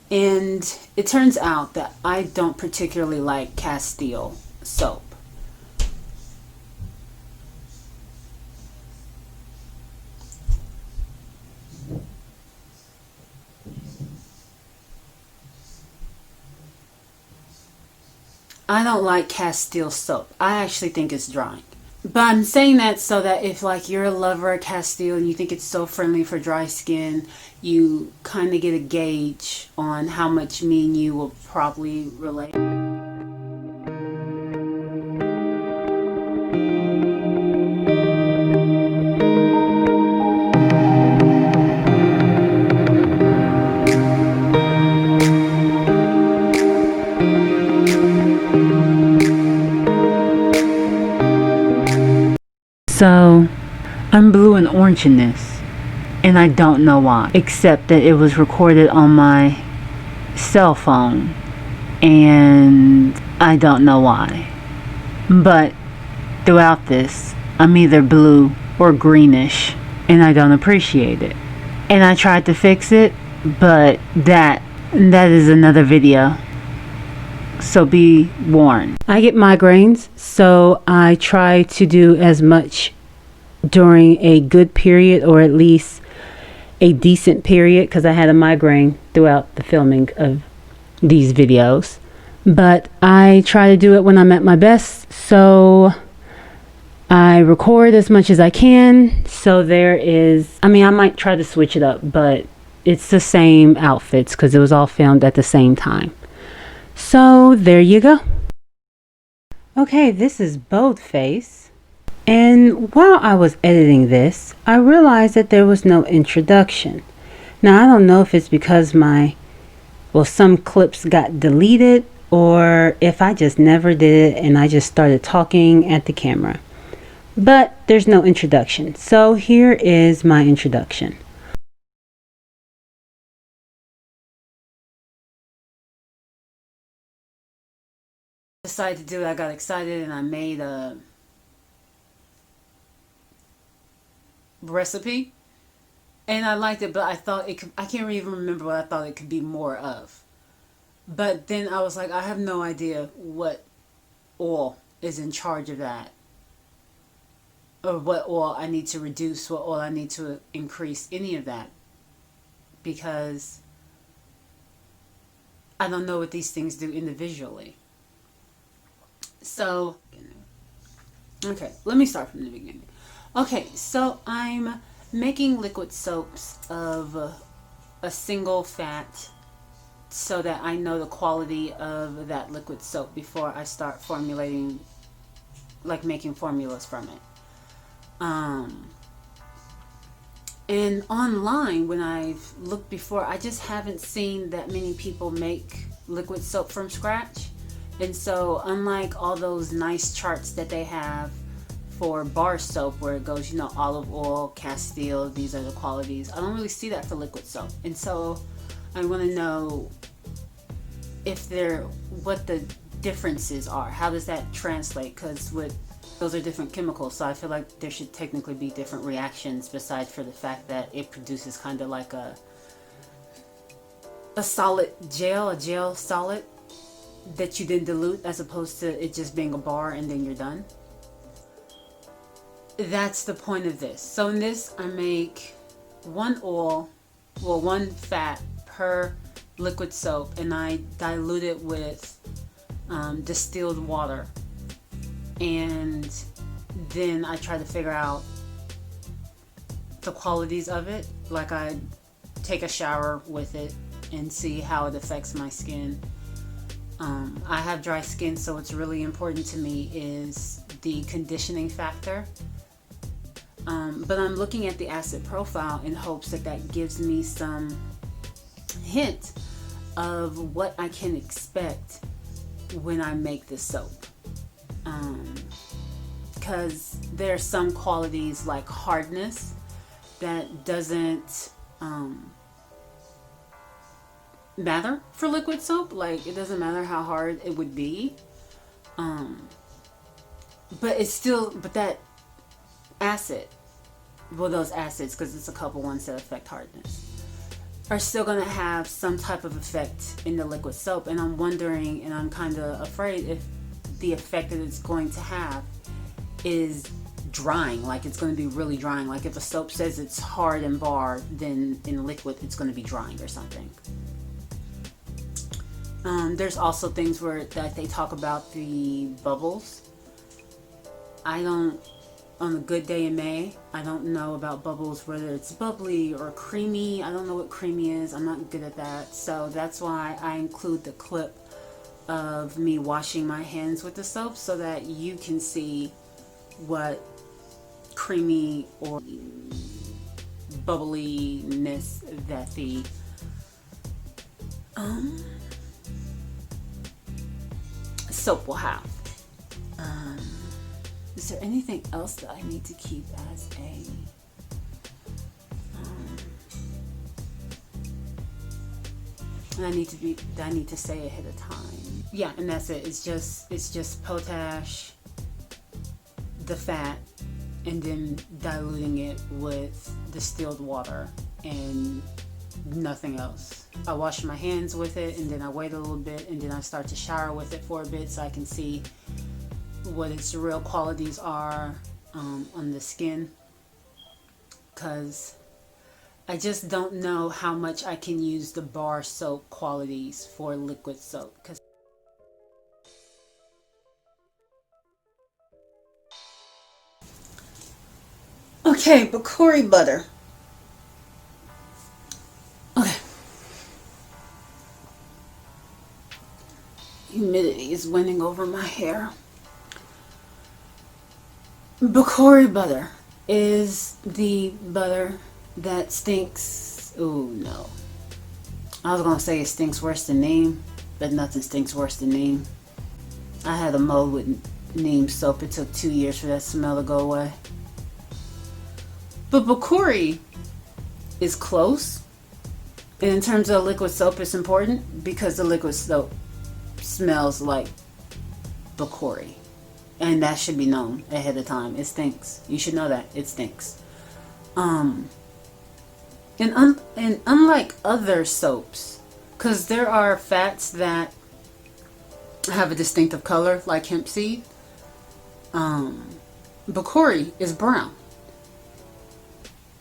And it turns out that I don't particularly like Castile soap. I don't like Castile soap. I actually think it's drying. But I'm saying that so that if like you're a lover of Castile and you think it's so friendly for dry skin, you kind of get a gauge on how much me and you will probably relate. So I'm blue and orange in this, and I don't know why, except that it was recorded on my cell phone, and I don't know why. But throughout this, I'm either blue or greenish, and I don't appreciate it. And I tried to fix it, but that is another video. So be warned. I get migraines, so I try to do as much during a good period, or at least a decent period, because I had a migraine throughout the filming of these videos. But I try to do it when I'm at my best, so I record as much as I can. So there is, I mean, I might try to switch it up, but it's the same outfits because it was all filmed at the same time. So there you go. Okay, this is Boldface. And while I was editing this, I realized that there was no introduction. Now, I don't know if it's because some clips got deleted, or if I just never did it and I just started talking at the camera. But there's no introduction. So here is my introduction. Decided to do it. I got excited and I made a recipe, and I liked it, but I thought it could, I can't even remember what I thought it could be more of. But then I was like, I have no idea what oil is in charge of that, or what oil I need to reduce, what oil I need to increase, any of that, because I don't know what these things do individually. So, okay, let me start from the beginning. Okay, so I'm making liquid soaps of a single fat so that I know the quality of that liquid soap before I start formulating, like making formulas from it. And online, when I've looked before, I just haven't seen that many people make liquid soap from scratch. And so, unlike all those nice charts that they have for bar soap where it goes, olive oil, Castile, these are the qualities, I don't really see that for liquid soap. And so, I want to know what the differences are. How does that translate? Because those are different chemicals, so I feel like there should technically be different reactions besides for the fact that it produces kind of like a solid gel, a gel solid that you then dilute, as opposed to it just being a bar and then you're done. That's the point of this. So in this, I make one fat per liquid soap, and I dilute it with distilled water. And then I try to figure out the qualities of it. Like, I take a shower with it and see how it affects my skin. I have dry skin, so what's really important to me is the conditioning factor. But I'm looking at the acid profile in hopes that gives me some hint of what I can expect when I make this soap. Because there are some qualities like hardness that doesn't matter for liquid soap. Like, it doesn't matter how hard it would be, but that acid, those acids, because it's a couple ones that affect hardness, are still going to have some type of effect in the liquid soap. And I'm wondering, and I'm kind of afraid if the effect that it's going to have is drying, like it's going to be really drying. Like if a soap says it's hard and bar, then in liquid it's going to be drying or something. There's also things where that they talk about the bubbles. On a good day in May, I don't know about bubbles, whether it's bubbly or creamy. I don't know what creamy is. I'm not good at that. So that's why I include the clip of me washing my hands with the soap so that you can see what creamy or bubbliness that the soap will have. Is there anything else that I need to keep as a I need to say ahead of time? Yeah, and that's it. It's just potash, the fat, and then diluting it with distilled water and nothing else. I wash my hands with it, and then I wait a little bit, and then I start to shower with it for a bit so I can see what its real qualities are on the skin, because I just don't know how much I can use the bar soap qualities for liquid soap. Okay, Bacuri butter. Okay. Humidity is winning over my hair. Bacuri butter is the butter that stinks. Oh no. I was gonna say it stinks worse than neem, but nothing stinks worse than neem. I had a mold with neem soap. It took 2 years for that smell to go away. But Bacuri is close. And in terms of liquid soap, it's important because the liquid soap smells like Bacuri. And that should be known ahead of time. It stinks. You should know that. It stinks. And unlike other soaps, because there are fats that have a distinctive color, like hemp seed, Bacuri is brown.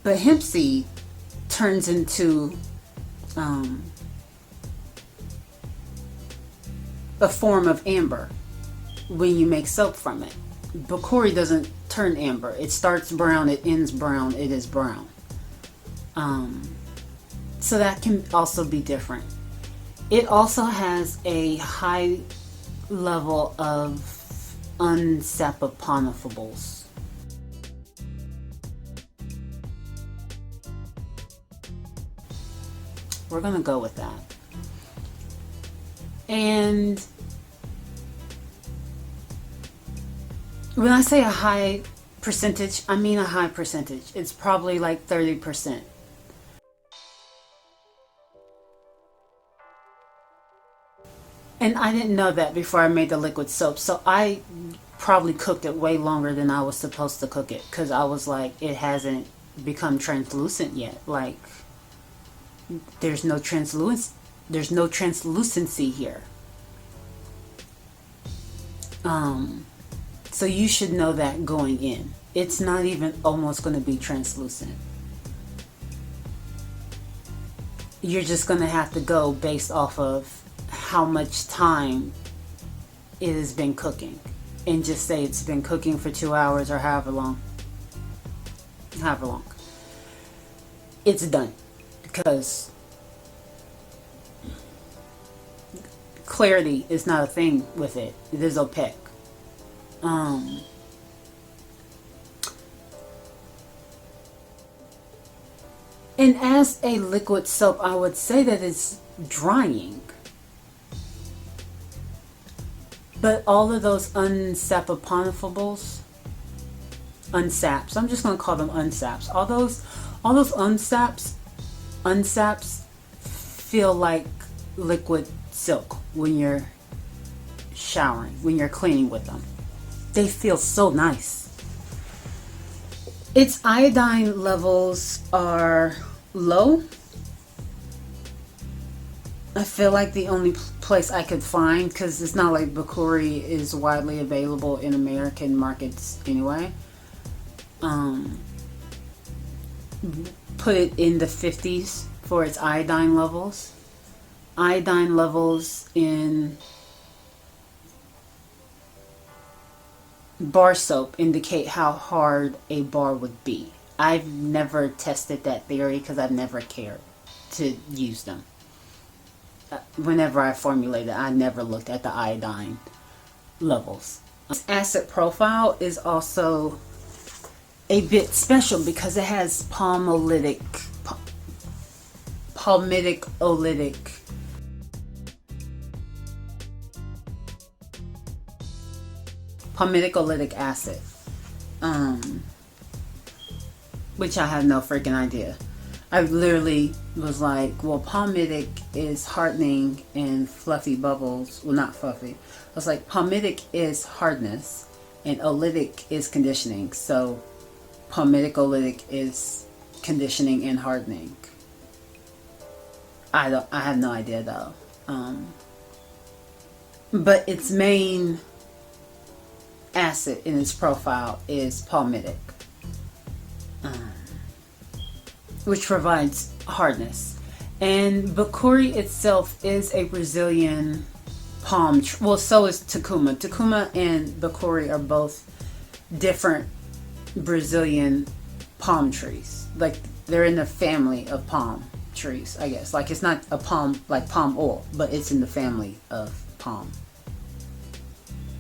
But hemp seed turns into a form of amber when you make soap from it. Bacuri doesn't turn amber. It starts brown, it ends brown, it is brown. So that can also be different. It also has a high level of unsaponifiables. We're gonna go with that. And when I say a high percentage, I mean a high percentage. It's probably like 30%. And I didn't know that before I made the liquid soap. So I probably cooked it way longer than I was supposed to cook it, because I was like, it hasn't become translucent yet. Like, there's no translucency here. So you should know that going in. It's not even almost going to be translucent. You're just going to have to go based off of how much time it has been cooking, and just say it's been cooking for 2 hours or however long. It's done, because clarity is not a thing with it. It is opaque. And as a liquid soap, I would say that it's drying. But all of those unsaponifiables, unsaps, I'm just going to call them unsaps. All those unsaps feel like liquid silk when you're showering, when you're cleaning with them. They feel so nice. Its iodine levels are low, I feel like the only place I could find, because it's not like Bacuri is widely available in American markets anyway, put it in the 50s for its iodine levels. Iodine levels in bar soap indicate how hard a bar would be. I've never tested that theory because I've never cared to use them. Whenever I formulated, I never looked at the iodine levels. Acid profile is also a bit special because it has palmitic oleic acid, which I have no freaking idea. I literally was like, well, palmitic is hardening and fluffy bubbles. Well, not fluffy. I was like, palmitic is hardness and oleic is conditioning. So palmitic oleic is conditioning and hardening. I have no idea though. But its main acid in its profile is palmitic, which provides hardness. And Bacuri itself is a Brazilian palm tree. Well, so is Takuma. Takuma and Bacuri are both different Brazilian palm trees. Like, they're in the family of palm trees, I guess. Like, it's not a palm, like palm oil, but it's in the family of palm.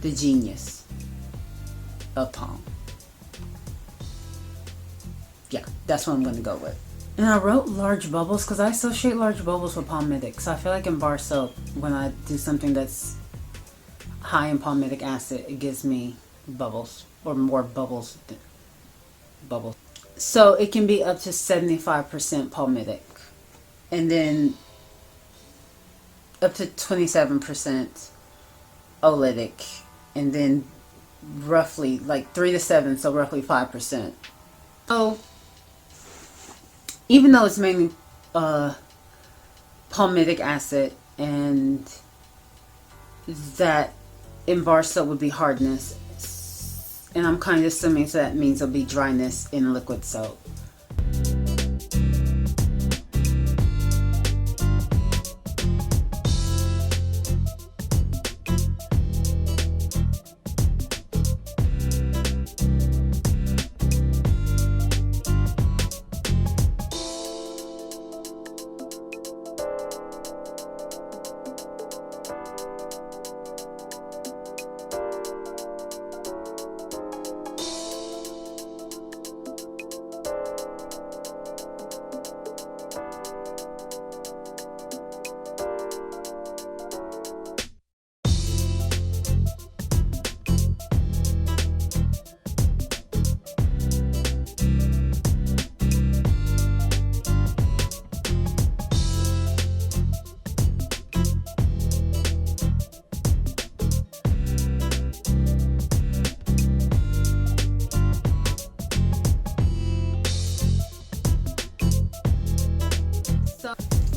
The genius of palm. Yeah, that's what I'm going to go with. And I wrote large bubbles because I associate large bubbles with palmitic. So I feel like in bar soap, when I do something that's high in palmitic acid, it gives me bubbles, or more bubbles than bubbles. So it can be up to 75% palmitic, and then up to 27% oleic, and then roughly like 3 to 7, so roughly 5%. So even though it's mainly palmitic acid, and that in bar soap would be hardness, and I'm kind of assuming so that means it'll be dryness in liquid soap.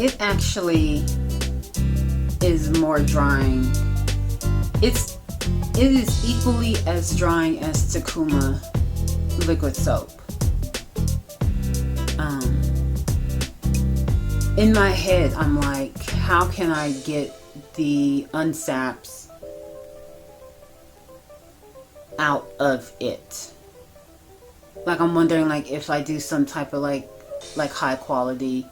It actually is more drying. It is equally as drying as Takuma liquid soap. In my head, I'm like, how can I get the unsaps out of it? Like, I'm wondering, like, if I do some type of like high quality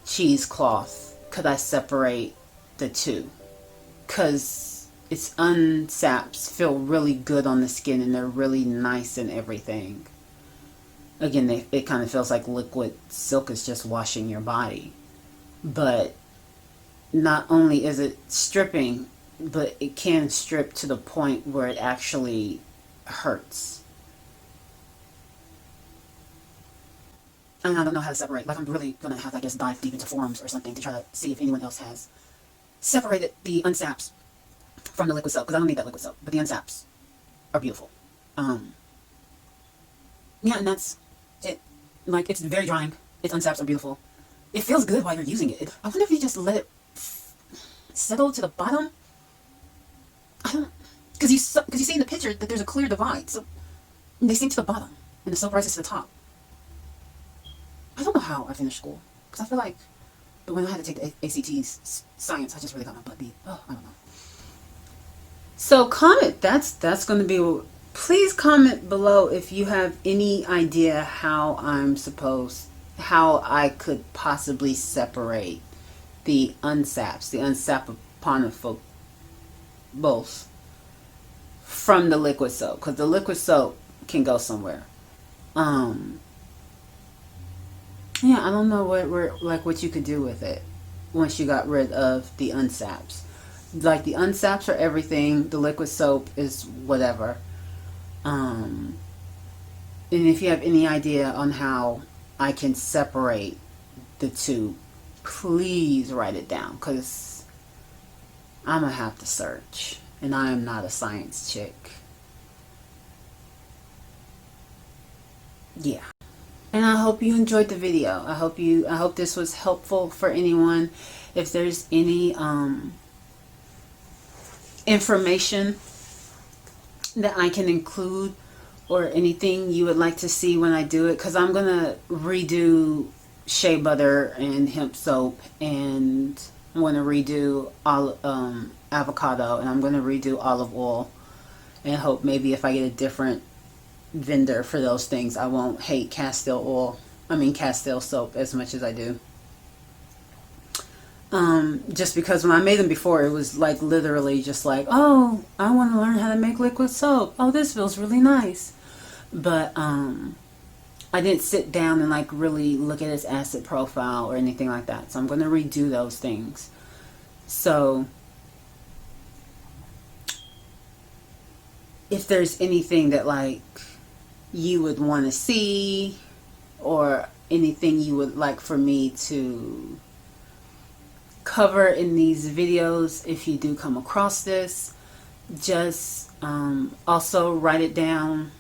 cheesecloth, could I separate the two? Because its unsaps feel really good on the skin and they're really nice and everything. Again, it kind of feels like liquid silk is just washing your body. But not only is it stripping, but it can strip to the point where it actually hurts. And I don't know how to separate. Like, I'm really going to have to, I guess, dive deep into forums or something to try to see if anyone else has separated the unsaps from the liquid soap. Because I don't need that liquid soap. But the unsaps are beautiful. Yeah, and that's it. Like, it's very drying. Its unsaps are beautiful. It feels good while you're using it. I wonder if you just let it settle to the bottom. I don't, because you see in the picture that there's a clear divide. So they sink to the bottom and the soap rises to the top. I don't know how I finished school, because I feel like, but when I had to take the ACT's science, I just really got my butt beat. Oh, I don't know. So comment. That's going to be. Please comment below if you have any idea how I could possibly separate the unsaponifiable from the liquid soap, because the liquid soap can go somewhere. Yeah, I don't know what you could do with it once you got rid of the unsaps. Like, the unsaps are everything, the liquid soap is whatever. And if you have any idea on how I can separate the two, please write it down, because I'm gonna have to search, and I am not a science chick. Yeah. And I hope you enjoyed the video. I hope this was helpful for anyone. If there's any information that I can include, or anything you would like to see when I do it, because I'm gonna redo shea butter and hemp soap, and I'm gonna redo avocado, and I'm gonna redo olive oil, and hope maybe if I get a different vendor for those things, I won't hate castile soap as much as I do. Just because when I made them before, it was like literally just like, oh, I want to learn how to make liquid soap. Oh, this feels really nice. But I didn't sit down and like really look at its acid profile or anything like that. So I'm going to redo those things. So if there's anything that like you would want to see, or anything you would like for me to cover in these videos, if you do come across this, just also write it down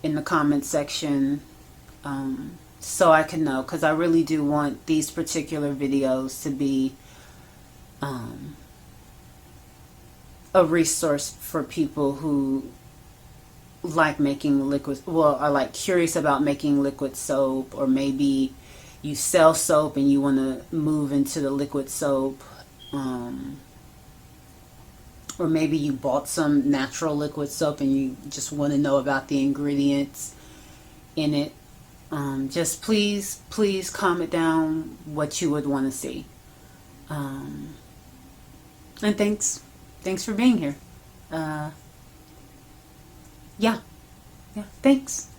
in the comment section, so I can know, because I really do want these particular videos to be a resource for people who like making liquid, well, are like curious about making liquid soap, or maybe you sell soap and you want to move into the liquid soap, or maybe you bought some natural liquid soap and you just want to know about the ingredients in it. Just please comment down what you would want to see, and thanks for being here. Yeah, thanks.